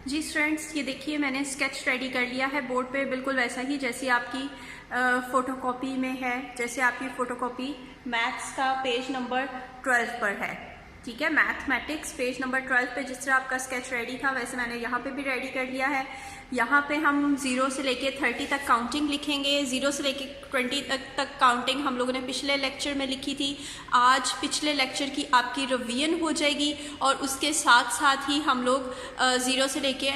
जी students, ये देखिए मैंने स्केच रेडी कर लिया है बोर्ड पे, बिल्कुल वैसा ही जैसे आपकी फ़ोटोकॉपी में है, जैसे आपकी फ़ोटोकॉपी मैथ्स का पेज नंबर 12 पर है। ठीक है, मैथमेटिक्स पेज नंबर 12 पे जिस तरह आपका स्केच रेडी था वैसे मैंने यहाँ पे भी रेडी कर लिया है। यहाँ पे हम 0 से लेके 30 तक काउंटिंग लिखेंगे। 0 से लेके 20 तक काउंटिंग हम लोगों ने पिछले लेक्चर में लिखी थी। आज पिछले लेक्चर की आपकी रिवीजन हो जाएगी और उसके साथ साथ ही हम लोग 0 से लेके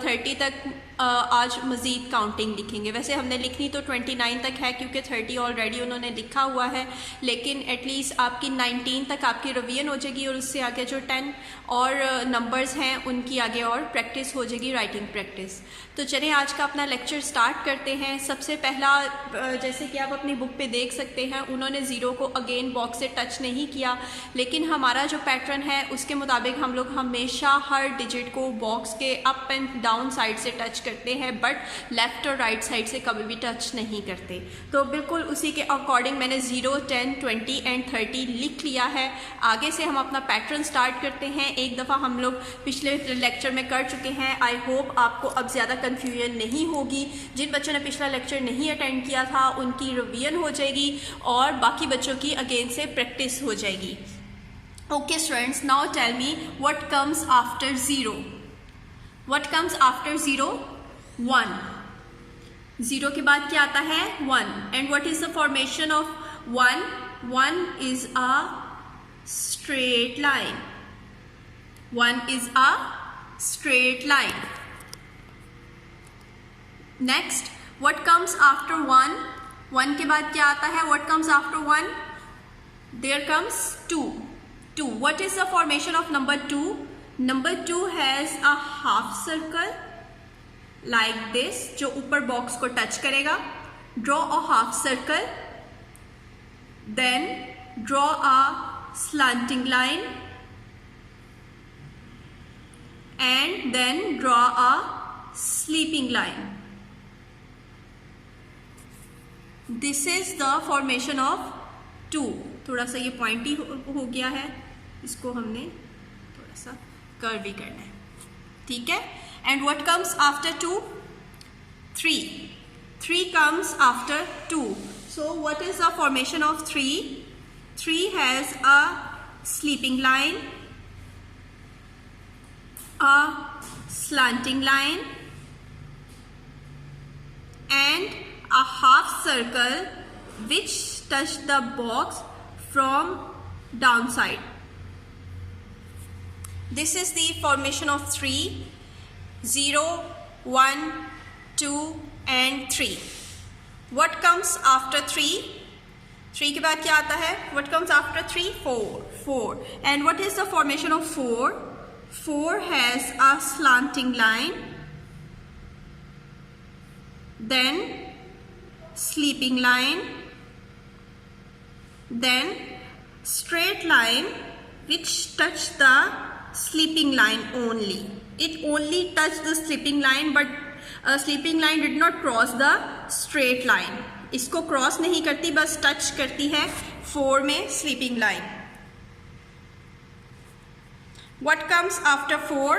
30 तक आज मज़ीद काउंटिंग लिखेंगे। वैसे हमने लिखनी तो 29 तक है क्योंकि 30 ऑलरेडी उन्होंने लिखा हुआ है, लेकिन एटलीस्ट आपकी 19 तक आपकी रिवीजन हो जाएगी और उससे आगे जो 10 और नंबर्स हैं उनकी आगे और प्रैक्टिस हो जाएगी, राइटिंग प्रैक्टिस। तो चलिए आज का अपना लेक्चर स्टार्ट करते हैं। सबसे पहला जैसे कि आप अपनी बुक पे देख सकते हैं उन्होंने 0 को अगेन बॉक्स से टच नहीं किया, लेकिन हमारा जो पैटर्न है उसके मुताबिक हम लोग हमेशा हर डिजिट को बॉक्स के अप एंड डाउन साइड से टच करते हैं, बट लेफ़्ट और राइट साइड से कभी भी टच नहीं करते। तो बिल्कुल उसी के अकॉर्डिंग मैंने 0, 10, 20 एंड 30 लिख लिया है। आगे से हम अपना पैटर्न स्टार्ट करते हैं। एक दफ़ा हम लोग पिछले लेक्चर में कर चुके हैं। आई होप आपको अब ज़्यादा कन्फ्यूजन नहीं होगी। जिन बच्चों ने पिछला लेक्चर नहीं अटेंड किया था उनकी रिवीजन हो जाएगी और बाकी बच्चों की अगेन से प्रैक्टिस हो जाएगी। Okay students, now tell me what comes after 0। What comes after 0? 1। 0 के बाद क्या आता है? 1। And what is the formation of 1? 1 is a straight line. 1 is a straight line. Next, what comes after 1? 1 के बाद क्या आता है? What comes after 1? There comes 2. 2. What is the formation of number 2? Number 2 has a half circle like this, जो ऊपर box को touch करेगा. Draw a half circle. Then draw a slanting line and then draw a sleeping line. This is the formation of 2. थोड़ा सा ये pointy हो गया है, इसको हमने थोड़ा सा कर्व भी करना है, ठीक है। And what comes after 2? 3. 3 comes after 2. So what is the formation of 3? 3 has a sleeping line, a slanting line and a half circle which touch the box from downside. This is the formation of 3. 0, 1, 2 and 3. What comes after 3? 3 के बाद क्या आता है? What comes after 3? 4. 4. And what is the formation of 4? 4 has a slanting line, then sleeping line, then straight line which touch the sleeping line only. It only touched the sleeping line, but sleeping line did not cross the straight line. इसको cross नहीं करती, बस touch करती है 4 में sleeping line. What comes after 4?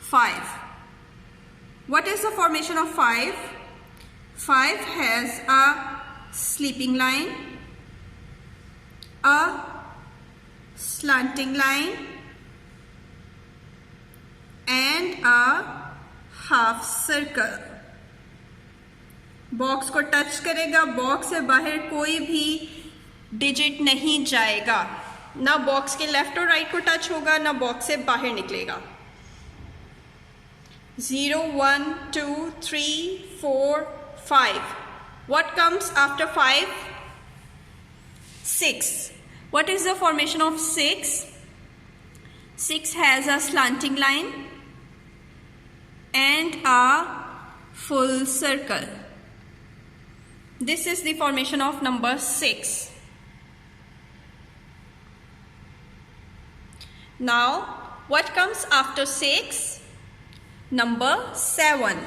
5. What is the formation of 5? 5 has a sleeping line, a slanting line and a half circle. Box को touch करेगा, box से बाहर कोई भी डिजिट नहीं जाएगा, ना बॉक्स के लेफ्ट और राइट को टच होगा, ना बॉक्स से बाहर निकलेगा। 0, 1, 2, 3, 4, 5. What comes after 5? 6. What is the formation of 6? 6 has a slanting line and a full circle. This is the formation of number 6. Now, what comes after 6? Number 7.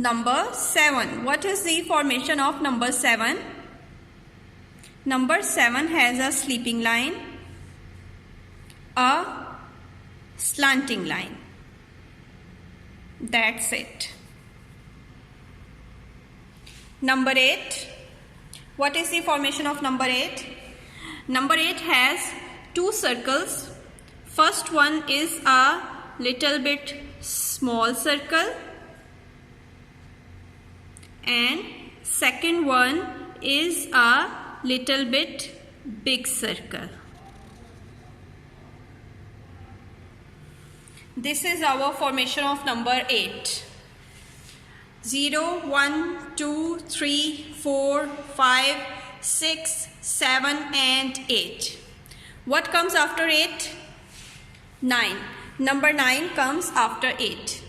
Number 7. What is the formation of number 7? Number 7 has a sleeping line, a slanting line That's it. Number 8. What is the formation of number 8? Number 8 has two circles. First one is a little bit small circle and second one is a little bit big circle. This is our formation of number 8. 0, 1, 2, 3, 4, 5, 6, 7 and 8. What comes after 8? 9. Number 9 comes after 8.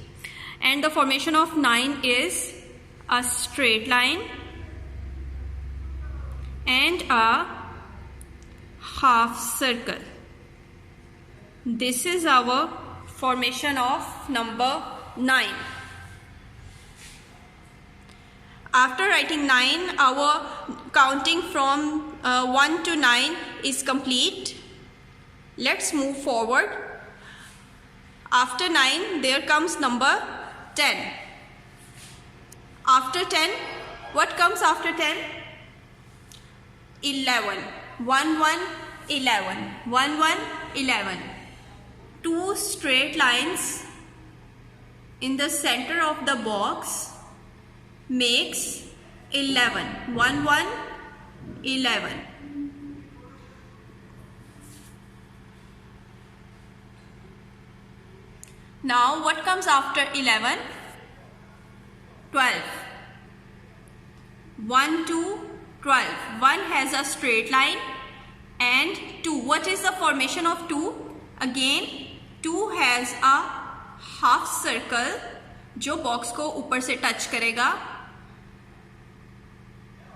And the formation of 9 is a straight line and a half circle. This is our formation of number 9. After writing 9, our counting from 1 to 9 is complete. Let's move forward. After 9, there comes number 10. After 10, what comes after 10? 11. 1, 1, 11. 1, 1, 11. Two straight lines in the center of the box makes 11. 1, 1, 11. Now what comes after 11? 12. 1, 2, 12. 1 has a straight line and 2. What is the formation of 2? Again 2 has a half circle जो box को ऊपर से touch करेगा.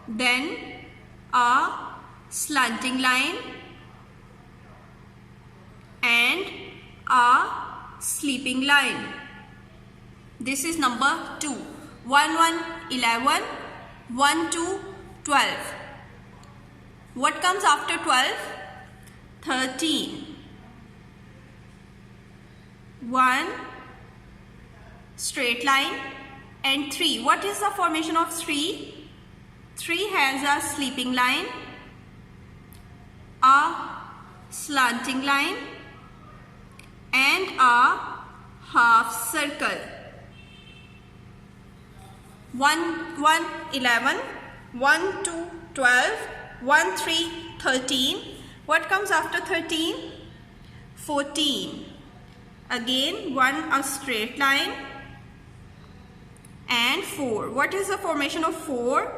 Then a slanting line and a sleeping line. This is number 2. 1, 1, 11. 1, 2, 12. What comes after 12? 13. 1 straight line and 3. What is the formation of 3? 3 has a sleeping line, a slanting line and a half circle. 1, 1, 11. 1, 2, 12. 1, 3, 13. What comes after 13? 14. Again 1 a straight line and 4. What is the formation of 4?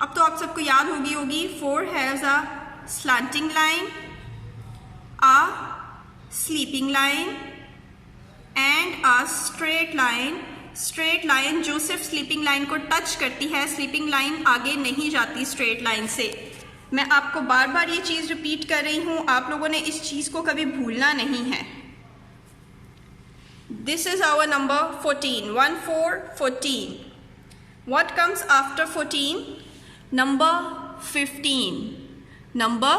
अब तो आप सबको याद होगी 4 has a slanting line, a sleeping line and a straight line. Straight line जो सिर्फ sleeping line को touch करती है, स्लीपिंग लाइन आगे नहीं जाती स्ट्रेट लाइन से. मैं आपको बार बार ये चीज़ रिपीट कर रही हूँ, आप लोगों ने इस चीज़ को कभी भूलना नहीं है. This is our number 14. 1, 4, 14. What comes after 14? Number 15. Number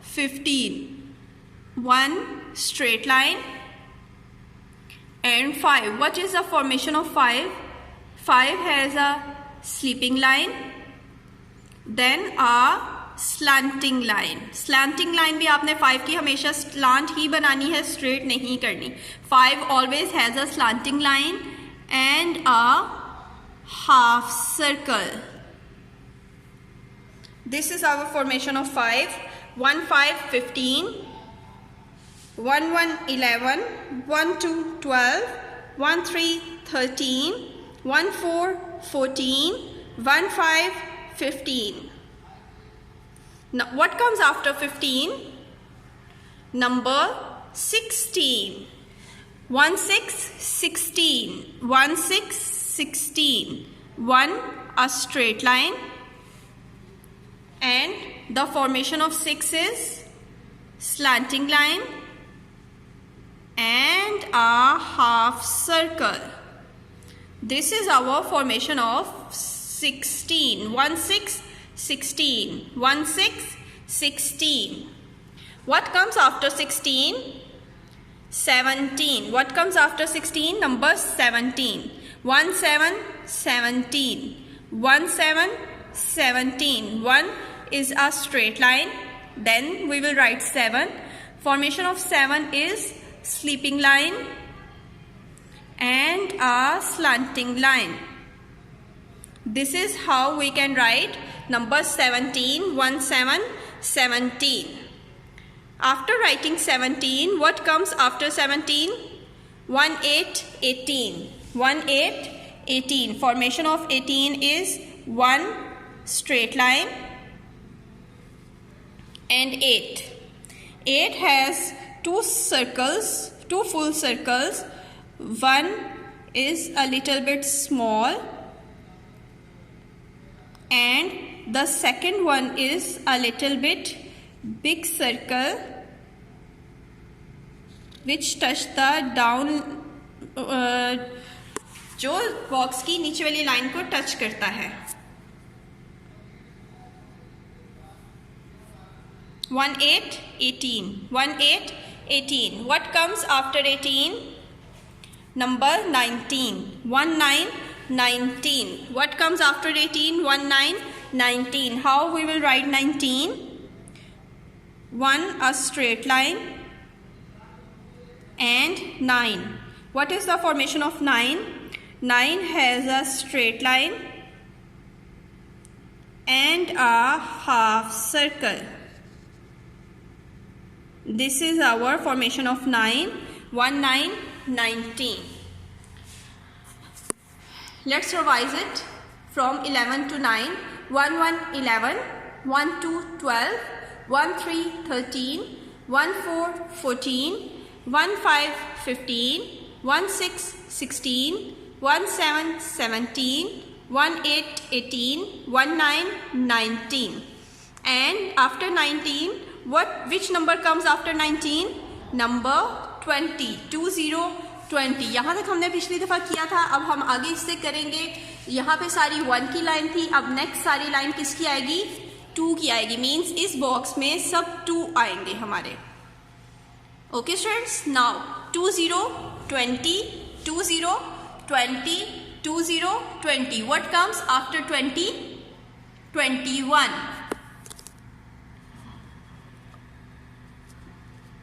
15. 1 straight line and 5. What is the formation of 5? 5 has a sleeping line, then a slanting line. Slanting line भी आपने 5 की हमेशा slant ही बनानी है, straight नहीं करनी. 5 always has a slanting line and a half circle. This is our formation of 5. 1, 5, 15. 1, 1, 11. 1, 2, 12. 1, 3, 13. 1, 4, 14. 1, 5, 15. Now what comes after 15? Number 16. 1, 6, 16. 1, 6, 16. 1 a straight line and the formation of 6 is slanting line and a half circle. This is our formation of 16. 1, 6, 16. 1, 6, 16. What comes after 16? 17. What comes after 16? Number 17. 1 7 17. 1 7 17. 1 is a straight line. Then we will write 7. Formation of 7 is sleeping line and a slanting line. This is how we can write number 17. 1 7 17. After writing 17, what comes after 17? 1 8 18. 1 8 18. Formation of 18 is 1 straight line and 8. 8 has two circles, two full circles. One is a little bit small and the second one is a little bit big circle which touch the down, जो box की नीचे वाली line को touch करता है. 1 8 18. 1 8 18. What comes after 18? Number 19. 1 9 19. What comes after 18? 1 9 19. How we will write 19? 1 a straight line and 9. What is the formation of 9? 9 has a straight line and a half circle. This is our formation of 9. 1 9 19. Let's revise it from 11 to 9. 1 1 11. 1 2 12. 1 3 13. 1 4 14. 1 5 15. 1 6 16. 1 7 17. 1 8 18. 1 9 19. And after 19, which number comes after 19? Number 20. 20 20. यहाँ तक हमने पिछली दफ़ा किया था. अब हम आगे इससे करेंगे. यहाँ पे सारी 1 की लाइन थी. अब नेक्स्ट सारी लाइन किसकी आएगी? 2 की आएगी. मीन्स इस बॉक्स में सब 2 आएंगे हमारे. Okay students, now 20 20 20 20 20 20. What comes after 20? 21.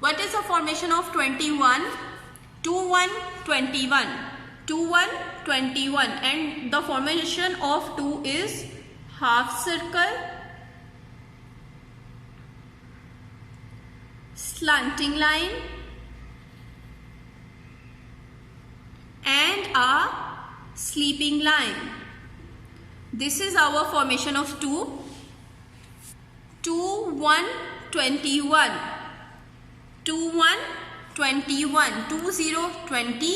What is the formation of 21? 2 1 21. 2 1 21. And the formation of 2 is half circle, slanting line and a sleeping line. This is our formation of 2. 2 1 21. 2 1 21. 2 0 20.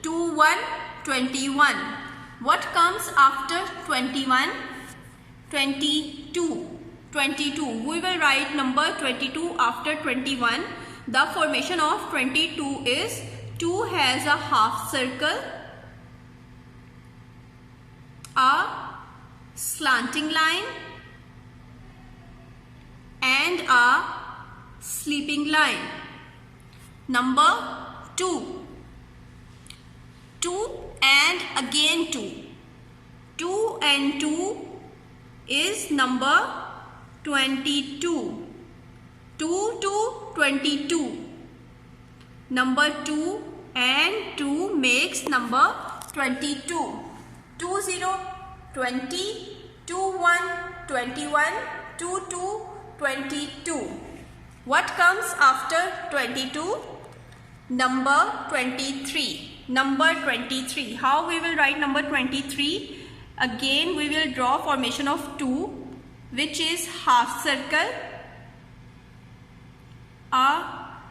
2 1 21. What comes after 21? 22. 22. We will write number 22 after 21. The formation of 22 is 2 has a half circle, a slanting line and a sleeping line. Number 2. 2 and again 2. 2 and 2 is number 22. 2 to 22. Number 2 and 2 makes number 22. 2 0 20. 2 1 21. 2 2 22. What comes after 22? Number 23. Number 23. How we will write number 23? Again we will draw formation of 2, which is half circle, a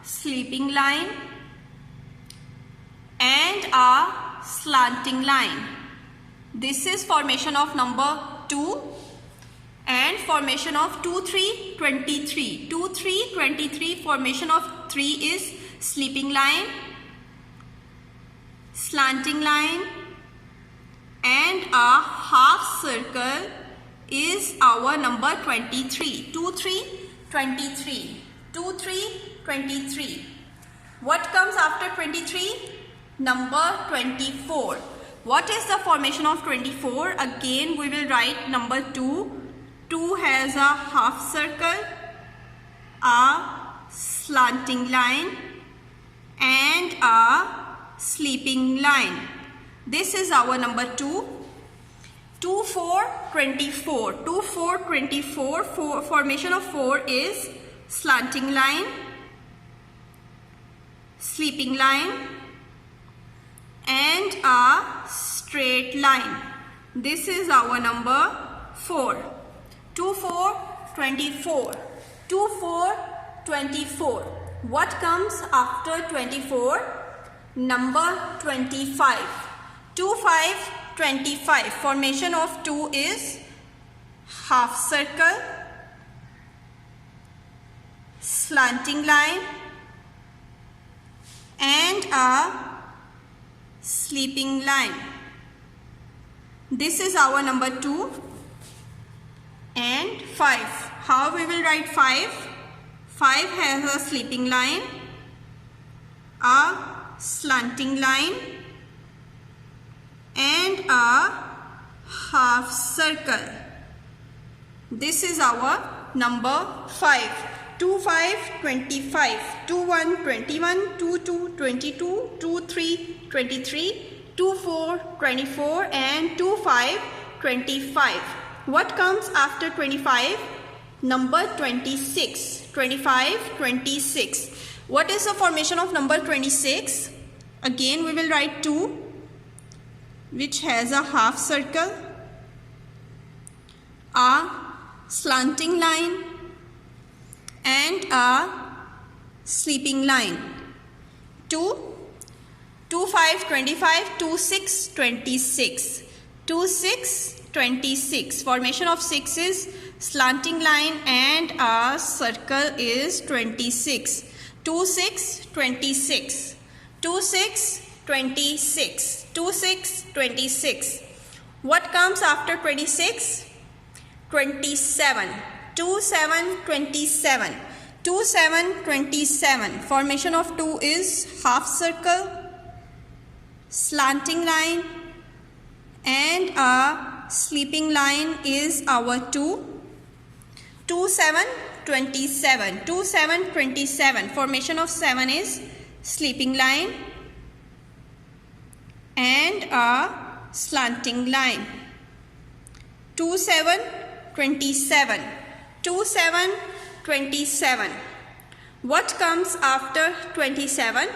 sleeping line and a slanting line. This is formation of number 2 and formation of 2 3 23. 2 3 23. Formation of 3 is sleeping line, slanting line and a half circle is our number 23. 2 3 23. 2 3 23. What comes after 23? Number 24. What is the formation of 24? Again we will write number 2. 2 has a half circle, a slanting line and a sleeping line. This is our number 2. 2, 4, 24. 2, 4, 24. Formation of 4 is slanting line, sleeping line and a straight line. This is our number 4. 2, 4, 24. 2, 4, 24. What comes after 24? Number 25. 2, 5, 25. Formation of 2 is half circle, slanting line and a sleeping line. This is our number 2 and 5. How we will write 5? 5 has a sleeping line, a slanting line and a half circle. This is our number 5. 2, 5, 25. 2, 1, 21. 2, 2, 22. 2, 3, 23. 2, 4, 24 and 2, 5, 25. What comes after 25? Number 26. 25, 26. What is the formation of number 26? Again we will write 2, which has a half circle, a slanting line and a sleeping line. 2, 2, 5, 25. 2, 6, 26. 2, 6, 26. Formation of 6 is slanting line and a circle is 26. 2, 6, 26. 2, 6, 26. 2, 6, 26. What comes after 26? 27. 2, 7, 27. 2, 7, 27. Formation of 2 is half circle, slanting line and a sleeping line is our 2. 2, 7, 27. 2, 7, 27. Formation of 7 is sleeping line and a slanting line. 2, 7, 27. 2, 7, 27. What comes after 27?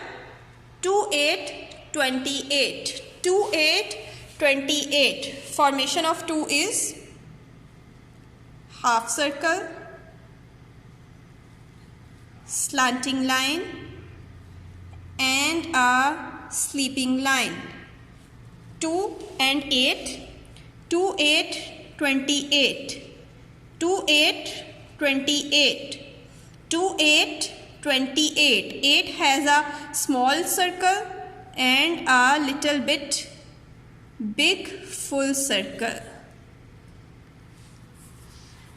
2, 8, 28. 2, 8, 28. Formation of 2 is half circle, slanting line and a sleeping line. 2 and 8. 2, 8, 28. 2, 8, 28. 2, 8, 28. 8 has a small circle and a little bit big full circle.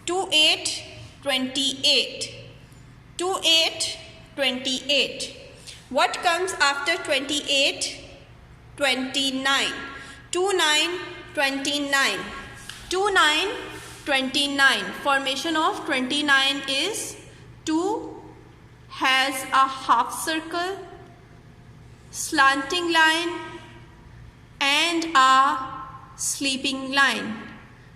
2, 8, 28. 2, 8, 28. What comes after 28? 29. 2, 9, 29. 2, 9, 29. Formation of 29 is 2 has a half circle, slanting line and a sleeping line.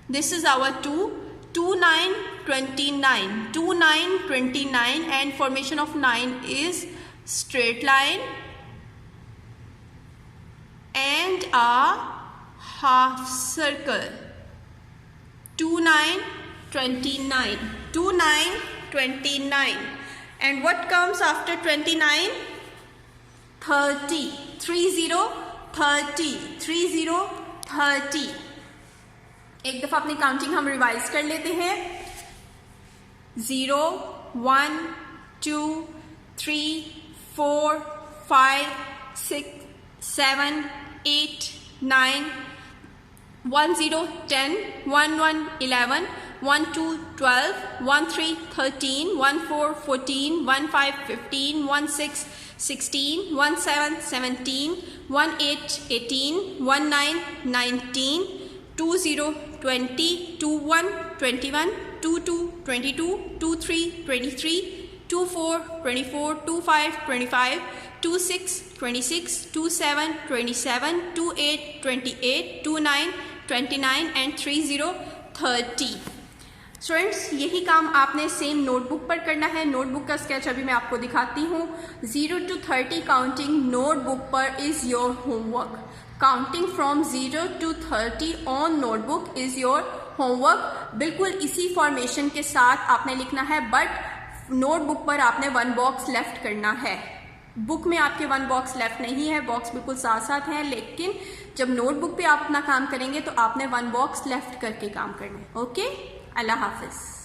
This is our 2. 2, 9, 29. 2, 9, 29 and formation of 9 is straight line and a half circle. 2, 9, 29. 2, 9, 29. And what comes after 29? 30. 3, 0, 30. 3, 0, 30. एक दफ़ा अपनी counting हम revise कर लेते हैं. 0, 1, 2, 3, 4, 5, 6, 7, 8, 9, 1, 0, 10, 1, 1, 11, 1, 2, 12, 1, 3, 13, 1, 4, 14, 1, 5, 15, 1, 6, 16, 17, 17, 18, 18, 19, 19, 20, 20, 21, 21, 22, 22, 23, 23, 24, 24, 25, 25, 26, 26, 27, 27, 28, 28, 29, 29 and 30, 30। Students यही काम आपने सेम नोटबुक पर करना है। नोटबुक का स्केच अभी मैं आपको दिखाती हूँ। 0 to 30 काउंटिंग नोटबुक पर is your homework. Counting from 0 to 30 on notebook is your homework. बिल्कुल इसी फॉर्मेशन के साथ आपने लिखना है, बट नोटबुक पर आपने 1 बॉक्स लेफ्ट करना है। बुक में आपके 1 बॉक्स लेफ्ट नहीं है, बॉक्स बिल्कुल साथ साथ हैं, लेकिन जब नोटबुक पे आप अपना काम करेंगे तो आपने 1 बॉक्स लेफ्ट करके काम करना है। ओके, अल्लाह हाफिज़।